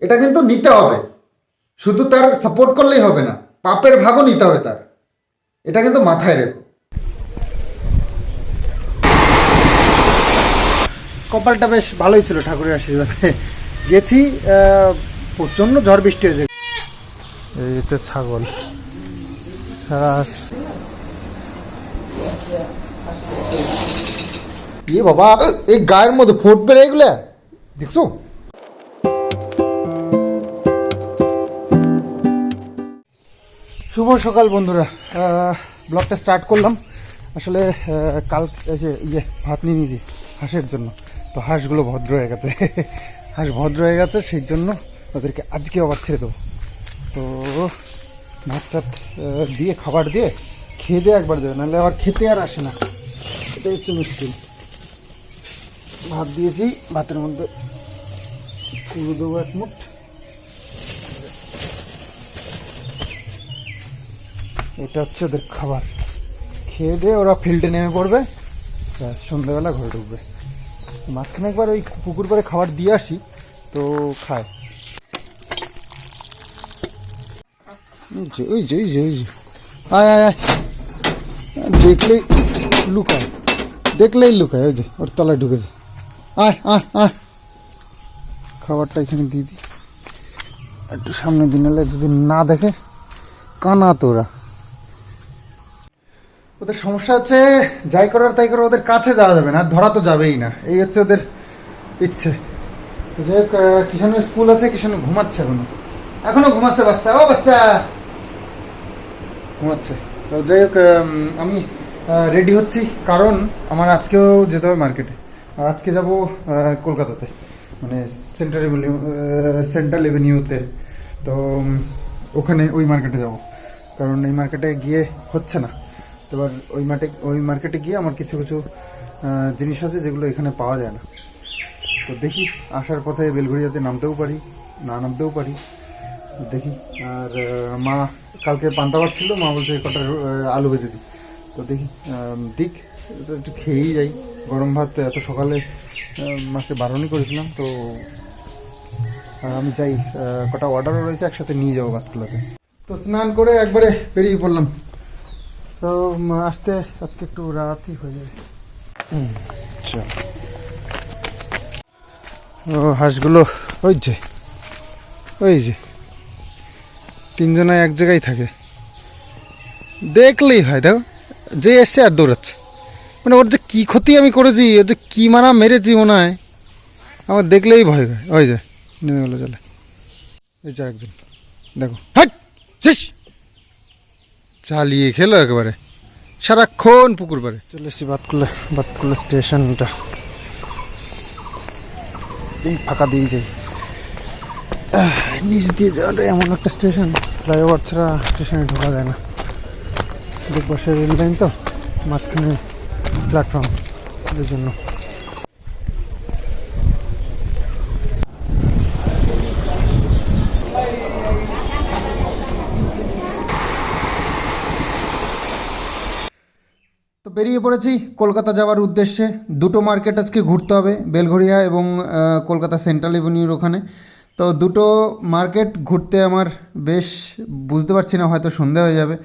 এটা কিন্তু নিতে হবে, শুধু তার সাপোর্ট করলেই হবে না, পাপের ভাগও নিতে হবে তার, এটা কিন্তু মাথায় রেখো। কপালটা বেশ ভালোই ছিল ঠাকুরের আশীর্বাদে, গেছি প্রচণ্ড ঝড় বৃষ্টি হয়েছে। এই হচ্ছে ছাগল, বাবা এই গায়ের মধ্যে ফোট বেড়ে এগুলা দেখছো। শুভ সকাল বন্ধুরা, ব্লগটা স্টার্ট করলাম। আসলে কাল ভাত নিয়ে নিয়েছি হাঁসের জন্য, তো হাঁসগুলো ভদ্র হয়ে গেছে, হাঁস ভদ্র হয়ে গেছে, সেই জন্য ওদেরকে আজকে আবার ছেড়ে দেবো। তো ভাত টাত দিয়ে খাবার দিয়ে খেয়ে দিয়ে একবার দেবে, নাহলে আবার খেতে আর আসে না, এটাই হচ্ছে মুশকিল। ভাত দিয়েছি, ভাতের মধ্যে পুরো দেবো এক মুঠ। এটা হচ্ছে ওদের খাবার, খেয়ে দিয়ে ওরা ফিল্ডে নেমে পড়বে, সন্ধ্যাবেলা ঘরে ঢুকবে। মাঝখানে একবার ওই পুকুর পাড়ে খাবার দিয়ে আসি, তো খায়। ওই যে আয় আয় আয়, দেখলেই লুকায়, ওই যে ওর তলায় ঢুকেছে। আয় আয় আয়, খাবারটা এখানে দিয়ে দিই, একটু সামনে দিন এলে যদি না দেখে কানা তো ওরা। ওদের সমস্যা হচ্ছে যাই করার তাই করে ওদের কাছে যাওয়া যাবে না, আর ধরা তো যাবেই না, এই হচ্ছে ওদের ইচ্ছে। যাই হোক, কিষানের স্কুল আছে, কিষান ঘুমাচ্ছে, এখনো ঘুমাচ্ছে বাচ্চা, ও বাচ্চা ঘুমাচ্ছে। তো যাই হোক, আমি রেডি হচ্ছি, কারণ আমার আজকেও যেতে হবে মার্কেটে, আর আজকে যাব কলকাতাতে, মানে সেন্ট্রাল এভিনিউতে। তো ওখানে ওই মার্কেটে যাব, কারণ এই মার্কেটে গিয়ে হচ্ছে না। তো এবার ওই মার্কেটে গিয়ে আমার কিছু জিনিস আছে যেগুলো এখানে পাওয়া যায় না। তো দেখি, আসার পথে বেলঘড়িয়াতে নামতেও পারি, না নামতেও পারি, দেখি। আর মা কালকে পান্তা ভাত ছিল, মা বলছে কটা আলু ভেজে দিই, তো দেখি দিক, একটু খেয়েই যাই। গরম ভাত এত সকালে মাকে বারণই করেছিলাম, তো আমি চাই কটা অর্ডারও রয়েছে, একসাথে নিয়ে যাবো ভাতগুলোতে। তো স্নান করে একবারে বেরিয়ে পড়লাম। তো আসতে আজকে একটু রাতই হয়ে যাবে। ও হাঁসগুলো ওই যে তিনজনে এক জায়গায় থাকে, দেখলেই হয়। দেখো, যে এসছে আর দৌড়াচ্ছে, মানে ওর যে কী ক্ষতি আমি করেছি, ওর যে কী মারা মেরেছি মনে হয়, আমার দেখলেই ভয় হয়। ওই যে নেমে গেলো চলে, এই যে একজন, দেখো হাট চালিয়ে খেলো একেবারে সারাক্ষণ পুকুর পাড়ে। চলে এসছি বাতকুল্লা স্টেশনটা, এই ফাঁকা দিয়ে যাই। নিচ দিয়ে যাওয়াটা এমন একটা স্টেশন, ফ্লাইওভার ছাড়া স্টেশনে ঢোকা যায় না। দুই পাশে রেল লাইন, তো মাঝখানে প্ল্যাটফর্ম, এর জন্য। তো বেরিয়ে পড়েছি কলকাতা যাওয়ার উদ্দেশ্যে। দুটো মার্কেট আজকে ঘুরতে হবে, বেলঘড়িয়া এবং কলকাতা সেন্ট্রাল এভিনিউর ওখানে। তো দুটো মার্কেট ঘুরতে আমার বেশ, বুঝতে পারছি না, হয়তো সন্ধে হয়ে যাবে।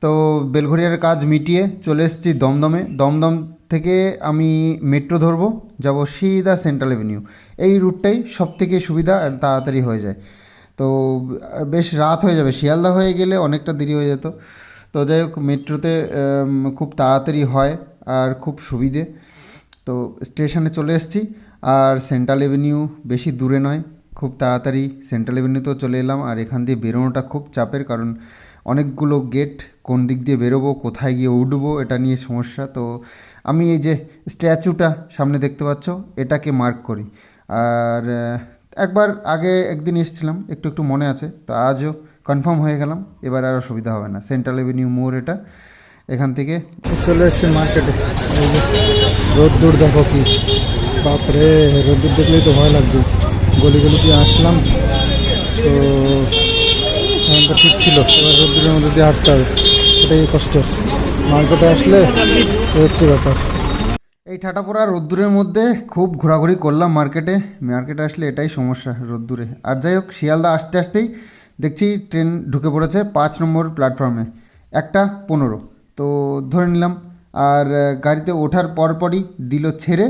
তো বেলঘড়িয়ার কাজ মিটিয়ে চলে এসেছি দমদমে। দমদম থেকে আমি মেট্রো ধরবো, যাব সিধা সেন্ট্রাল এভিনিউ। এই রুটটাই সব থেকে সুবিধা আর তাড়াতাড়ি হয়ে যায়। তো বেশ রাত হয়ে যাবে, শিয়ালদা হয়ে গেলে অনেকটা দেরি হয়ে যেত। তো যাই হোক, মেট্রোতে খুব তাড়াতাড়ি হয় আর খুব সুবিধে। তো স্টেশনে চলে এসেছি, আর সেন্ট্রাল এভিনিউ বেশি দূরে নয়, খুব তাড়াতাড়ি সেন্ট্রাল এভিনিউতেও চলে এলাম। আর এখান দিয়ে বেরোনোটা খুব চাপের, কারণ অনেকগুলো গেট, কোন দিক দিয়ে বেরোবো, কোথায় গিয়ে উঠবো, এটা নিয়ে সমস্যা। তো আমি এই যে স্ট্যাচুটা সামনে দেখতে পাচ্ছ, এটাকে মার্ক করি। আর একবার আগে একদিন এসেছিলাম, একটু মনে আছে, তো আজও কনফার্ম হয়ে গেলাম, এবার আর অসুবিধা হবে না। সেন্ট্রাল এভিনিউ মোড় এটা, এখান থেকে চলে এসছে মার্কেটে। এই যে রোদ্দুর দেখো কি, বাপরে, রোদ্দুর দেখলেই তো ভয় লাগছে। গলি দিয়ে আসলাম, তো এমনটা ঠিক ছিল, এবার রোদ্দুরের মধ্যে দিয়ে হাঁটতে হবে, এটাই কষ্ট। মার্কেটে আসলে হচ্ছে ব্যাপার। এই ঠাটা পড়া রোদ্দুরের মধ্যে খুব ঘোরাঘুরি করলাম মার্কেটে আসলে এটাই সমস্যা রোদ্দুরে। আর যাই হোক, শিয়ালদা আসতে আসতেই দেখছি ট্রেন ঢুকে পড়েছে 5 নম্বর প্ল্যাটফর্মে, 1:15। তো ধরে নিলাম, আর গাড়িতে ওঠার পরপরই দিল ছেড়ে,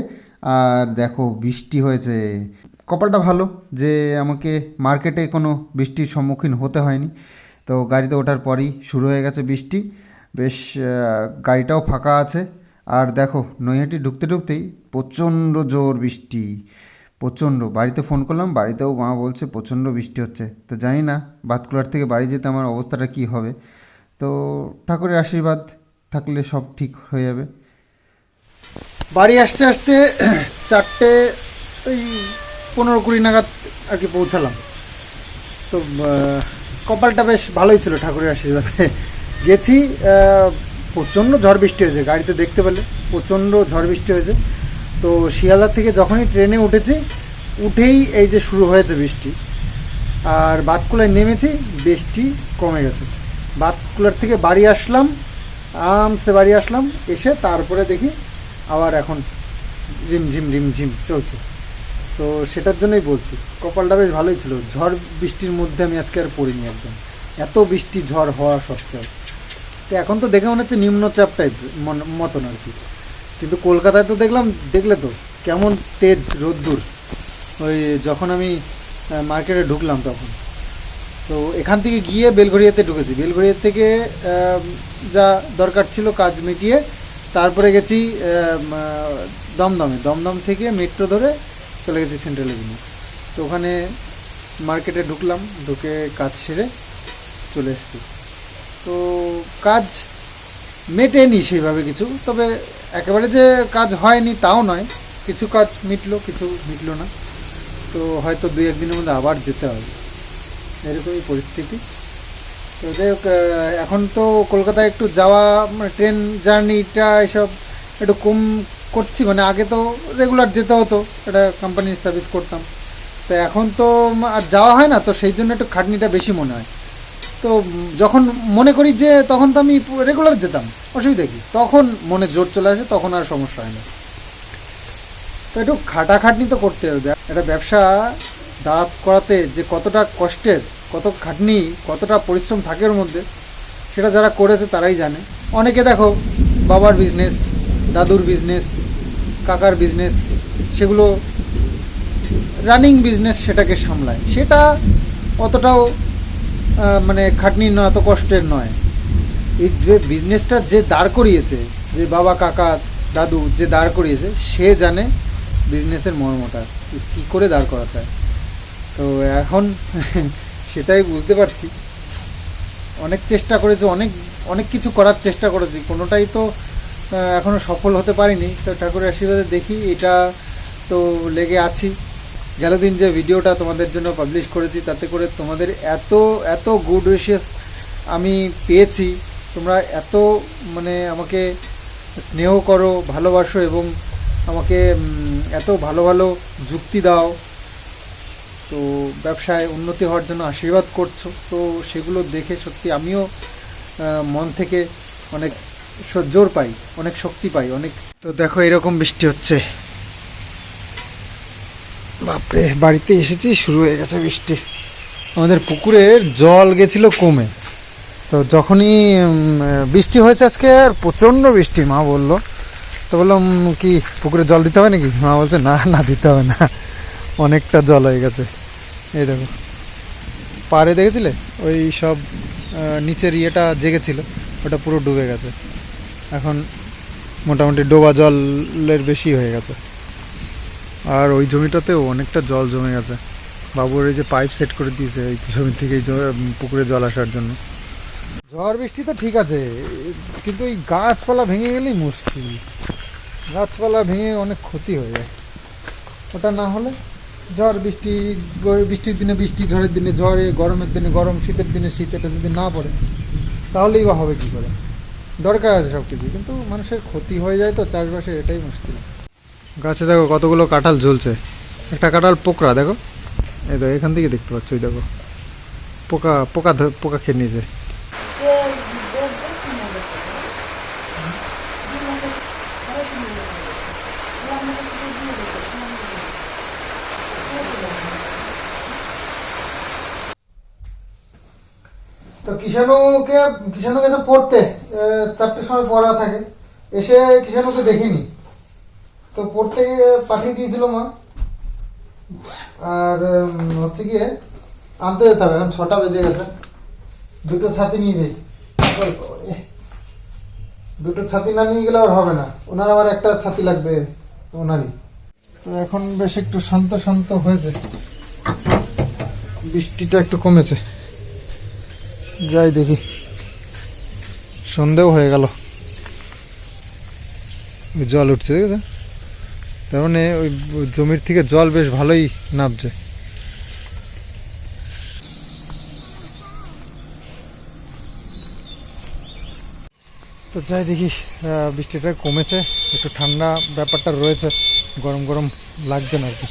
আর দেখো বৃষ্টি হয়েছে। কপালটা ভালো যে আমাকে মার্কেটে কোনো বৃষ্টির সম্মুখীন হতে হয়নি। তো গাড়িতে ওঠার পরই শুরু হয়ে গেছে বৃষ্টি, বেশ গাড়িটাও ফাঁকা আছে। আর দেখো নৈহাটি ঢুকতে ঢুকতেই প্রচণ্ড জোর বৃষ্টি, প্রচণ্ড। বাড়িতে ফোন করলাম, বাড়িতেও মা বলছে প্রচণ্ড বৃষ্টি হচ্ছে। তো জানি না বাতকুলার থেকে বাড়ি যেতে আমার অবস্থাটা কী হবে। তো ঠাকুরের আশীর্বাদ থাকলে সব ঠিক হয়ে যাবে। বাড়ি আসতে আসতে 4:15-20 নাগাদ আর কি পৌঁছালাম। তো কপালটা বেশ ভালোই ছিল ঠাকুরের আশীর্বাদে। গেছি, প্রচণ্ড ঝড় বৃষ্টি হয়েছে, গাড়িতে দেখতে পেলে প্রচণ্ড ঝড় বৃষ্টি হয়েছে। তো শিয়ালদা থেকে যখনই ট্রেনে উঠেছি, উঠেই এই যে শুরু হয়েছে বৃষ্টি। আর বাতকুলায় নেমেছি, বৃষ্টি কমে গেছে। বাতকুলার থেকে বাড়ি আসলাম, আরামসে বাড়ি আসলাম, এসে তারপরে দেখি আবার এখন রিমঝিম চলছে। তো সেটার জন্যই বলছি কপালটা বেশ ভালোই ছিল। ঝড় বৃষ্টির মধ্যে আমি আজকে আর পড়িনি একদম, এত বৃষ্টি ঝড় হওয়া সত্ত্বেও। তো এখন তো দেখে মনে হচ্ছে নিম্নচাপ টাইপ মতন আর কি। কিন্তু কলকাতায় তো দেখলে তো কেমন তেজ রোদ্দুর। ওই যখন আমি মার্কেটে ঢুকলাম তখন, তো এখান থেকে গিয়ে বেলঘড়িয়াতে ঢুকেছি। বেলঘড়িয়া থেকে যা দরকার ছিল কাজ মিটিয়ে তারপরে গেছি দমদম থেকে মেট্রো ধরে চলে গেছি সেন্ট্রাল এভিনিউ। তো ওখানে মার্কেটে ঢুকলাম, ঢুকে কাজ সেরে চলে এসেছি। তো কাজ মেটেনি সেইভাবে কিছু, তবে একেবারে যে কাজ হয়নি তাও নয়, কিছু কাজ মিটলো, কিছু মিটলো না। তো হয়তো 2-1 দিনের মধ্যে আবার যেতে হবে, এরকমই পরিস্থিতি। তো যাই হোক, এখন তো কলকাতায় একটু যাওয়া, মানে ট্রেন জার্নিটা এসব একটু কম করছি। মানে আগে তো রেগুলার যেতে হতো, একটা কোম্পানির সার্ভিস করতাম। তো এখন তো আর যাওয়া হয় না, তো সেই জন্য একটু খাটনিটা বেশি মনে হয়। তো যখন মনে করি যে তখন তো আমি রেগুলার যেতাম, অসুবিধা কি, তখন মনে জোর চলে আসে, তখন আর সমস্যা হয় না। তো একটু খাটাখাটনি তো করতে হবে। একটা ব্যবসা দাঁড়াত করাতে যে কতটা কষ্টের, কত খাটনি, কতটা পরিশ্রম থাকে ওর মধ্যে, সেটা যারা করেছে তারাই জানে। অনেকে দেখো বাবার বিজনেস, দাদুর বিজনেস, কাকার বিজনেস, সেগুলো রানিং বিজনেস, সেটাকে সামলায়, সেটা অতটাও মানে খাটনি নয়, এত কষ্টের নয়। এই যে বিজনেসটা যে দাঁড় করিয়েছে, যে বাবা কাকা দাদু যে দাঁড় করিয়েছে, সে জানে বিজনেসের মর্মটা কী করে দাঁড় করাতে হয়। তো এখন সেটাই বুঝতে পারছি। অনেক চেষ্টা করেছি, অনেক কিছু করার চেষ্টা করেছি, কোনোটাই তো এখনও সফল হতে পারিনি। তো ঠাকুরের আশীর্বাদে দেখি, এটা তো লেগে আছি। গেল দিন যে ভিডিওটা তোমাদের জন্য পাবলিশ করেছি, তাতে করে তোমাদের এত গুড উইশেস আমি পেয়েছি। তোমরা এত মানে আমাকে স্নেহ করো, ভালোবাসো, এবং আমাকে এত ভালো ভালো যুক্তি দাও, তো ব্যবসায় উন্নতি হওয়ার জন্য আশীর্বাদ করছো। তো সেগুলো দেখে সত্যি আমিও মন থেকে অনেক জোর পাই, অনেক শক্তি পাই, অনেক। তো দেখো এরকম বৃষ্টি হচ্ছে, বাপরে। বাড়িতে এসেছি, শুরু হয়ে গেছে বৃষ্টি। আমাদের পুকুরের জল গেছিলো কমে, তো যখনই বৃষ্টি হয়েছে আজকে, আর প্রচণ্ড বৃষ্টি, মা বললো। তো বললাম কি পুকুরে জল দিতে হবে নাকি? মা বলছে না দিতে হবে না, অনেকটা জল হয়ে গেছে। এই দেখো পাড়ে দেখেছিলে ওই সব নিচের ইয়েটা জেগেছিল, ওটা পুরো ডুবে গেছে। এখন মোটামুটি ডোবা জলের বেশি হয়ে গেছে। আর ওই জমিটাতেও অনেকটা জল জমে গেছে। বাবুর এই যে পাইপ সেট করে দিয়েছে ওই জমি থেকে পুকুরে জল আসার জন্য। ঝড় বৃষ্টি তো ঠিক আছে, কিন্তু এই গাছপালা ভেঙে গেলেই মুশকিল। গাছপালা ভেঙে অনেক ক্ষতি হয়ে যায়। ওটা না হলে বৃষ্টির দিনে বৃষ্টি, ঝড়ের দিনে ঝড়, গরমের দিনে গরম, শীতের দিনে শীত, এটা যদি না পড়ে তাহলেই বা হবে কী করে? দরকার আছে সব কিছু, কিন্তু মানুষের ক্ষতি হয়ে যায় তো চাষবাসে, এটাই মুশকিল। গাছে দেখো কতগুলো কাঁঠাল ঝুলছে, একটা কাঁঠাল পোকরা দেখো, এই দেখো এখান থেকে দেখতে পাচ্ছ, ওই দেখো পোকা খেয়ে নিয়েছে। তো কিষাণু গেছে পড়তে, 4টের সময় পড়া থাকে, এসে কিষাণুকে দেখিনি, তো পড়তে পাঠিয়ে দিয়েছিল মা। আর হচ্ছে গিয়ে আনতে যেতে হবে, এখন 6টা বেজে গেছে। দুটো ছাতি নিয়ে যাই, দুটো ছাতি না নিয়ে গেলে আর হবে না, ওনার আবার একটা ছাতি লাগবে ওনারই। তো এখন বেশ একটু শান্ত শান্ত হয়েছে, বৃষ্টিটা একটু কমেছে। যাই দেখি, সন্ধেও হয়ে গেল, জল উঠছে দেখেছো, তার মানে ওই জমির থেকে জল বেশ ভালোই নামছে। তো যাই দেখি, বৃষ্টিটা কমেছে, একটু ঠান্ডা ব্যাপারটা রয়েছে, গরম গরম লাগছে না আর কি,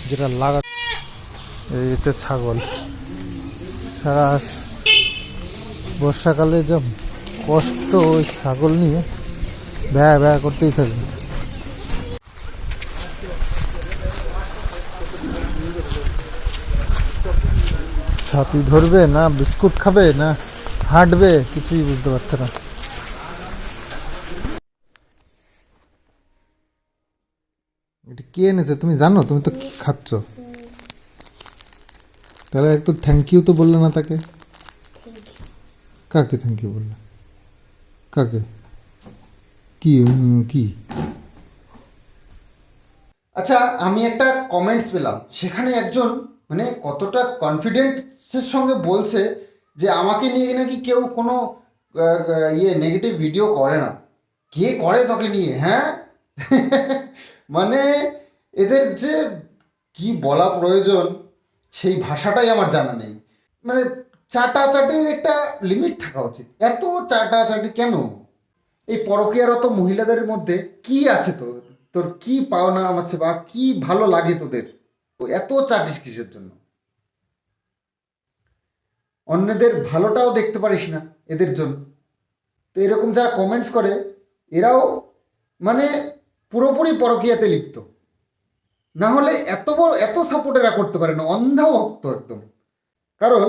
যেটা লাগা। এই হচ্ছে ছাগল, সারা বর্ষাকালে যা কষ্ট ওই ছাগল নিয়ে ব্যা ব্যা করতেই থাকবে। ছাতি ধরবে না বিস্কুট খাবে না হাঁটবে, কিছুই বুঝতে পারছে না। এটা কে এনেছে তুমি জানো? তুমি তো কি খাচ্ছ? তাহলে একটু থ্যাংক ইউ তো বললে না তাকে। কাকে থ্যাংক ইউ বললে? কাকে? কি কি? আচ্ছা, আমি একটা কমেন্টস পেলাম, সেখানে একজন মানে কতটা কনফিডেন্সের সঙ্গে বলছে যে আমাকে নিয়ে নাকি কেউ কোনো নেগেটিভ ভিডিও করে না। কে করে তোকে নিয়ে? হ্যাঁ মানে এদের যে কি বলা প্রয়োজন সেই ভাষাটাই আমার জানা নেই। মানে চাটাচাটির একটা লিমিট থাকা উচিত। এত চাটাচাটি কেন? এই পরকীয়ারত মহিলাদের মধ্যে কি আছে তোর? তোর কি পাওনা আছে বা কি ভালো লাগে তোদের? এত চাটিস কিসের জন্য? অন্যদের ভালোটাও দেখতে পারিস না এদের জন্য। তো এরকম যারা কমেন্টস করে এরাও মানে পুরোপুরি পরকীয়াতে লিপ্ত, না হলে এত বড় এত সাপোর্ট এরা করতে পারে না, অন্ধা ভক্ত একদম। কারণ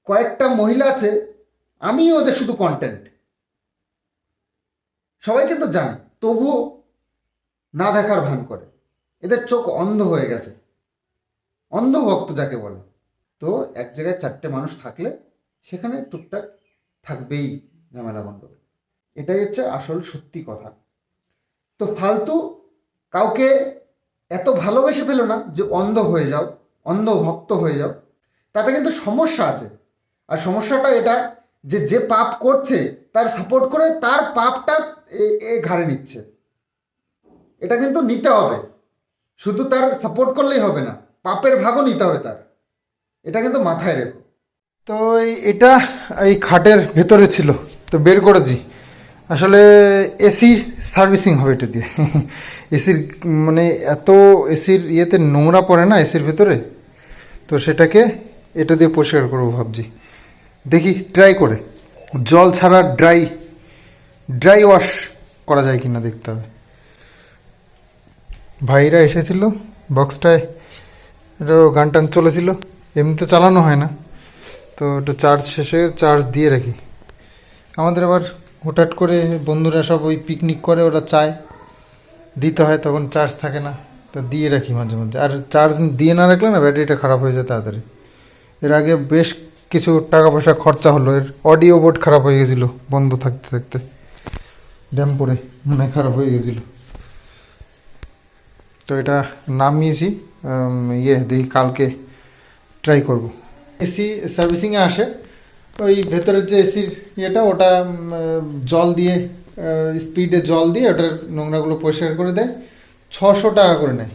কয়েকটা মহিলা আছে, আমি ওদের শুধু কন্টেন্ট, সবাই কিন্তু জানে, তবুও না দেখার ভান করে। এদের চোখ অন্ধ হয়ে গেছে, অন্ধ ভক্ত যাকে বলে। তো এক জায়গায় 4টে মানুষ থাকলে সেখানে টুকটাক থাকবেই ঝামেলা গন্ডগোল, এটাই হচ্ছে আসল সত্যি কথা। তো ফালতু কাউকে এত ভালোবেসে পেলো না যে অন্ধ হয়ে যাও, অন্ধ ভক্ত হয়ে যাও। তাতে কিন্তু সমস্যা আছে, আর সমস্যাটা এটা যে যে পাপ করছে তার সাপোর্ট করে তার পাপটা এ ঘাড়ে নিচ্ছে। এটা কিন্তু নিতে হবে, শুধু তার সাপোর্ট করলেই হবে না, পাপের ভাগও নিতে হবে তার, এটা কিন্তু মাথায় রেখো। তো এটা এই খাটের ভেতরে ছিল, তো বের করেছি। আসলে এসির সার্ভিসিং হবে এটা দিয়ে এসির মানে এত এসির ইয়েতে নোংরা পড়ে না এসির ভেতরে, তো সেটাকে এটা দিয়ে পরিষ্কার করবো ভাবছি। দেখি ট্রাই করে, জল ছাড়া ড্রাই ওয়াশ করা যায় কিনা দেখতে হবে। ভাইরা এসেছিল, বক্সটায় এটা গান টান চলেছিল, এমনিতে চালানো হয় না, তো একটু চার্জ শেষে চার্জ দিয়ে রাখি। আমাদের আবার হঠাৎ করে বন্ধুরা সব ওই পিকনিক করে, ওরা চায় দিতে হয়, তখন চার্জ থাকে না, তো দিয়ে রাখি মাঝে মধ্যে। আর চার্জ দিয়ে না রাখলে না ব্যাটারিটা খারাপ হয়ে যায় তাড়াতাড়ি। এর আগে বেশ কিছু টাকা পয়সা খরচা হলো, এর অডিও বোর্ড খারাপ হয়ে গেছিলো বন্ধ থাকতে থাকতে, ড্যাম পরে মনে খারাপ হয়ে গেছিলো। তো এটা নামিয়েছি, দেখি কালকে ট্রাই করব। এসি সার্ভিসিংয়ে আসে, ওই ভেতরের যে এসির ইয়েটা ওটা জল দিয়ে স্পিডে জল দিয়ে ওটার নোংরাগুলো পরিষ্কার করে দেয়, 600 টাকা করে নেয়।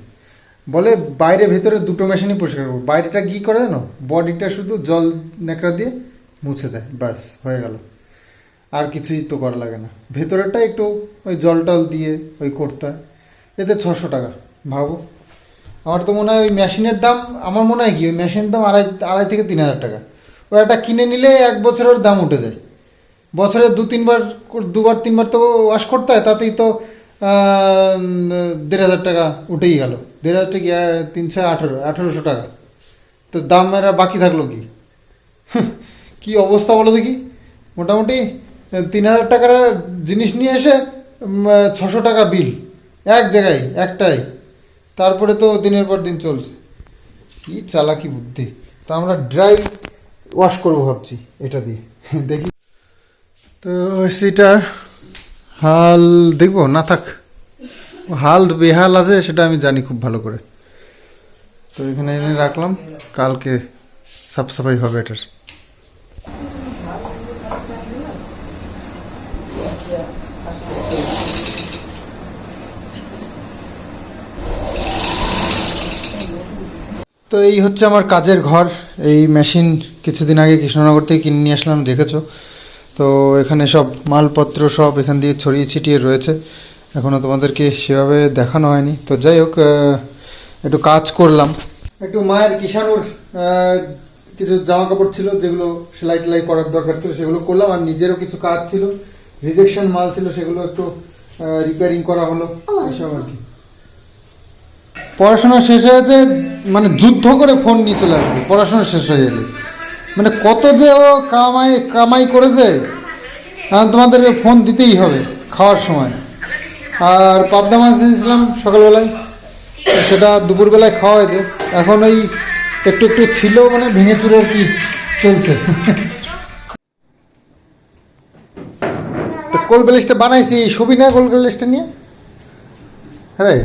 বলে বাইরে ভেতরে দুটো মেশিনই পরিষ্কার করবো, বাইরেটা কী করে জানো, বডিটা শুধু জল ন্যাকড়া দিয়ে মুছে দেয়, ব্যাস হয়ে গেল, আর কিছুই তো করা লাগে না। ভেতরেরটা একটু ওই জল টল দিয়ে ওই করতে হয়, এতে 600 টাকা। ভাবো, আমার তো মনে হয় ওই মেশিনের দাম, আমার মনে হয় কি ওই মেশিনের দাম আড়াই থেকে 3,000 টাকা। ওই একটা কিনে নিলে 1 বছরের দাম উঠে যায়, বছরে দুবার তিনবার তো ওয়াশ করতে হয়, তাতেই তো 1,500 টাকা উঠেই গেল। 1,500 টাকা 318 1,800 টাকা, তো দাম এরা বাকি থাকলো কি? কি অবস্থা বলো দেখি। মোটামুটি 3,000 টাকার জিনিস নিয়ে এসে 600 টাকা বিল এক জায়গায় একটাই। তারপরে তো দিনের পর দিন চলছে। কি চালাকি বুদ্ধি। তা আমরা ড্রাই ওয়াশ করবো ভাবছি এটা দিয়ে। দেখি তো সেটার হাল দেখবো না থাক, হাল বেহাল আছে সেটা আমি জানি খুব ভালো করে। তো এখানে এনে রাখলাম, কালকে সাফ সাফাই হবে এটার। তো এই হচ্ছে আমার কাজের ঘর। এই মেশিন কিছুদিন আগে কৃষ্ণনগর থেকে কিনে নিয়ে আসলাম, দেখেছো তো। এখানে সব মালপত্র সব এখান দিয়ে ছড়িয়ে ছিটিয়ে রয়েছে, এখনও তোমাদেরকে সেভাবে দেখানো হয়নি। তো যাই হোক, একটু কাজ করলাম, একটু মায়ের কিষাণুর কিছু জামা কাপড় ছিল যেগুলো সেলাই টেলাই করার দরকার ছিল, সেগুলো করলাম। আর নিজেরও কিছু কাজ ছিল, রিজেকশন মাল ছিল, সেগুলো একটু রিপেয়ারিং করা হলো, এসব আর কি। পড়াশোনা শেষ হয়েছে, মানে যুদ্ধ করে ফোন নিয়ে চলে আসবে পড়াশোনা শেষ হয়ে গেলে। মানে কত যে ও কামাই করেছে, তোমাদের ফোন দিতেই হবে খাওয়ার সময়। আর পাবদা মাছ দিয়েছিলাম সকালবেলায়, সেটা দুপুরবেলায় খাওয়া হয়েছে। এখন ওই একটু একটু ছিল, মানে ভেঙে চুরে আর কি চলছে। তো কোল ব্যালেন্সটা বানাইছি, ছবি না কোল ব্যালেন্সটা নিয়ে। হ্যাঁ,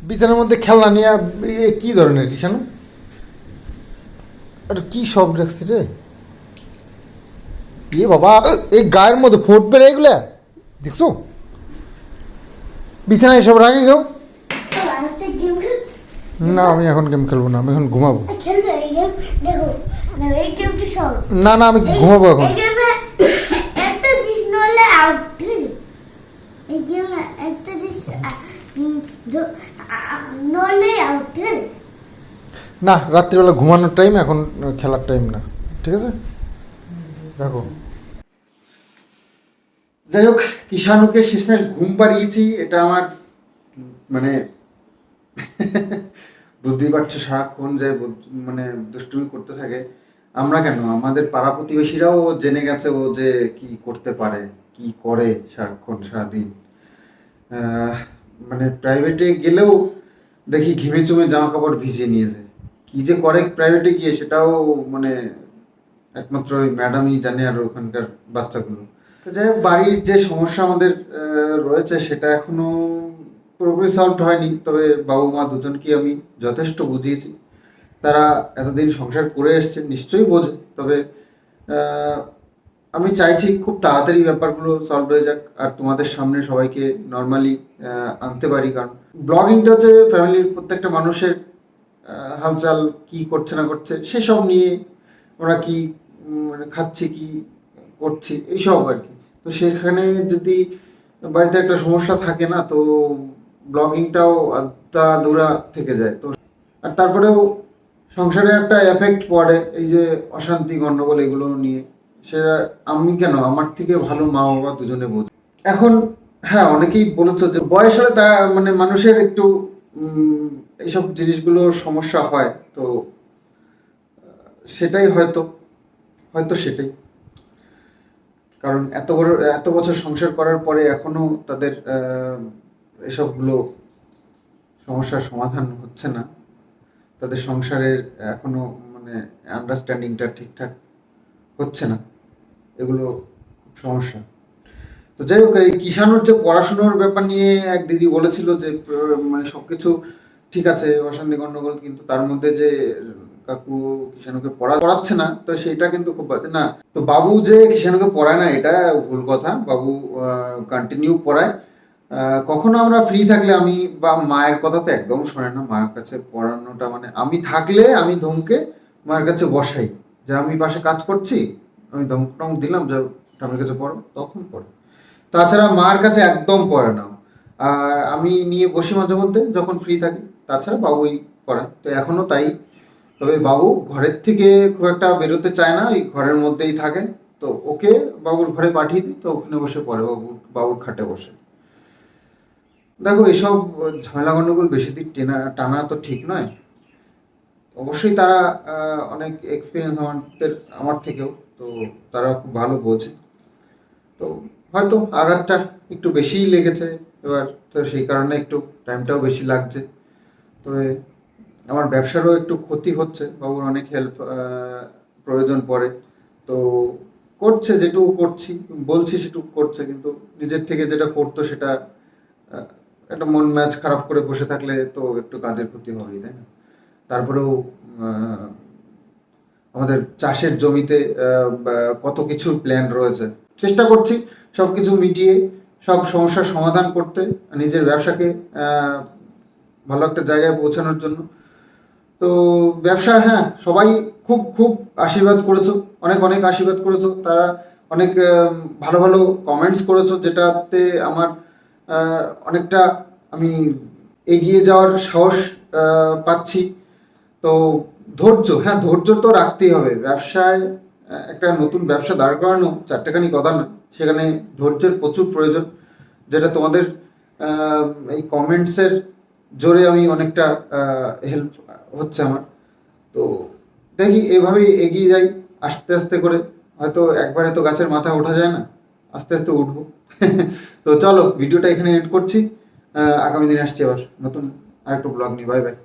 বিছানার মধ্যে খেলনা নিয়ে কি ধরনের কিষাণু, আর কি সব রাখছি রে। এ বাবা, এই গায়ের মধ্যে ফুটবে রে এগুলা, দেখছো বিছানায় সব রাখি কেউ। না আমি এখন গেম খেলবো না, আমি এখন ঘুমাবো। না না আমি ঘুমাবো এখন। না রাত্রিবেলা ঘুমানোর টাইম, এখন খেলার টাইম না, ঠিক আছে রাখো। যাই হোক, কিষাণুকে শেষমেশ ঘুম পাড়িয়েছি। এটা আমার মানে বুঝতেই পারছো, সারাক্ষণ যে মানে দুষ্টুমি করতে থাকে। আমরা কেন, আমাদের পাড়া প্রতিবেশীরাও জেনে গেছে ও যে কি করতে পারে, কি করে সারাক্ষণ সারাদিন। মানে প্রাইভেটে গেলেও দেখি ঘেমে চুমে জামা কাপড় ভিজিয়ে নিয়ে যায়। কি যে করে প্রাইভেটে গিয়ে, সেটাও মানে একমাত্র ওই ম্যাডামই জানে, আর ওখানকার বাচ্চাগুলো। তো যাই হোক, বাড়ির যে সমস্যা আমাদের রয়েছে সেটা এখনো পুরোপুরি সলভ হয়নি। তবে বাবু মা দুজনকে আমি যথেষ্ট বুঝিয়েছি, তারা এতদিন সংসার করে এসছে, নিশ্চয়ই বোঝে। তবে আমি চাইছি খুব তাড়াতাড়ি ব্যাপারগুলো সলভ হয়ে যাক, আর তোমাদের সামনে সবাইকে নর্মালি আনতে পারি। কারণ ব্লগিংটা হচ্ছে ফ্যামিলির প্রত্যেকটা মানুষের হালচাল, কি করছে না করছে সেসব নিয়ে, ওরা কি মানে খাচ্ছি কি করছি এইসব আর কি। তো সেখানে যদি বাড়িতে একটা সমস্যা থাকে না, তো ব্লগিংটাও আধা দূরা থেকে যায়। তো আর তারপরেও সংসারে একটা এফেক্ট পড়ে, এই যে অশান্তি গন্ডগোল এগুলো নিয়ে। সেটা আমি কেন, আমার থেকে ভালো মা বাবা দুজনে বোঝে। এখন হ্যাঁ, অনেকেই বলেছে যে বয়স হলে তা মানে মানুষের একটু এইসব জিনিসগুলোর সমস্যা হয়। তো সেটাই হয়তো হয়তো সেটাই কারণ এত বছর সংসার করার পরে এখনো তাদের এসবগুলো সমস্যার সমাধান হচ্ছে না। তাদের সংসারের এখনো মানে আন্ডারস্ট্যান্ডিংটা ঠিকঠাক হচ্ছে না, এগুলো খুব সমস্যা। তো যাই হোক, এই কিষাণুর যে পড়াশুনোর ব্যাপার নিয়ে এক দিদি বলেছিল যে মানে সবকিছু ঠিক আছে, অশান্তি গন্ডগোল, কিন্তু তার মধ্যে যে কাকু কিষাণুকে পড়াচ্ছে না, তো সেটা কিন্তু খুব বাজে না। তো বাবু যে কিষাণুকে পড়ায় না, এটা ভুল কথা। বাবু কন্টিনিউ পড়ায়। কখনো আমরা ফ্রি থাকলে, আমি বা মায়ের কথা তো একদম শোনে না। মায়ের কাছে পড়ানোটা মানে আমি থাকলে আমি ধমকে মায়ের কাছে বসাই, যে আমি পাশে কাজ করছি, আমি ধমক টমক দিলাম যে ঠামের কাছে পড়ো, তখন পড়ো। তাছাড়া মার কাছে একদম পড়ে না। আর আমি নিয়ে বসি মাঝে মধ্যে যখন ফ্রি থাকি। তাছাড়া বাবুই পড়ায়, তো এখনো তাই। তবে বাবু ঘরের থেকে খুব একটা বেরোতে চায় না, ওই ঘরের মধ্যেই থাকে। তো ওকে বাবুর ঘরে পাঠিয়ে দিই, তো ওখানে বসে পড়ে, বাবুর খাটে বসে। দেখো, এসব ঝামেলা গন্ডগোল বেশি দিন টানা তো ঠিক নয়। অবশ্যই তারা অনেক এক্সপিরিয়েন্স আমার থেকেও, তো তারা খুব ভালো বোঝে। তো হয়তো আঘাতটা একটু বেশিই লেগেছে এবার, তো সেই কারণে একটু টাইমটাও বেশি লাগছে। তবে আমার ব্যবসারও একটু ক্ষতি হচ্ছে, বাবুর অনেক হেল্প প্রয়োজন পড়ে। তো করছে, যেটুকু করছি বলছি সেটুকু করছে, কিন্তু নিজের থেকে যেটা করতো সেটা আহ, একটা মন ম্যাচ খারাপ করে বসে থাকলে তো একটু কাজের ক্ষতি হবেই, তাই না? তারপরেও আহ, আমাদের চাষের জমিতে কত কিছুর প্ল্যান রয়েছে, চেষ্টা করছি সব কিছু মিটিয়ে সব সমস্যার সমাধান করতে, নিজের ব্যবসাকে আহ, ভালো একটা জায়গায় পৌঁছানোর জন্য। তো ব্যবসা, হ্যাঁ, সবাই খুব খুব আশীর্বাদ করেছো, অনেক অনেক আশীর্বাদ করেছো, তারা অনেক ভালো ভালো কমেন্টস করেছো, যেটাতে আমার অনেকটা আমি এগিয়ে যাওয়ার সাহস পাচ্ছি। তো ধৈর্য, হ্যাঁ, ধৈর্য তো রাখতেই হবে ব্যবসায়। একটা নতুন ব্যবসা দাঁড় করানো চারটেখানি কথা না, সেখানে ধৈর্যের প্রচুর প্রয়োজন, যেটা তোমাদের আহ, এই কমেন্টসের জোরে আমি অনেকটা হেল্প হচ্ছে আমার। তো দেখি এভাবেই এগিয়ে যাই আস্তে আস্তে করে। হয়তো একবারে তো গাছের মাথায় ওঠা যায় না, আস্তে আস্তে উঠবো। তো চলো ভিডিওটা এখানে এন্ড করছি। আগামী দিনে আসছি আবার নতুন আরেকটু ব্লগ নিয়ে। Bye bye.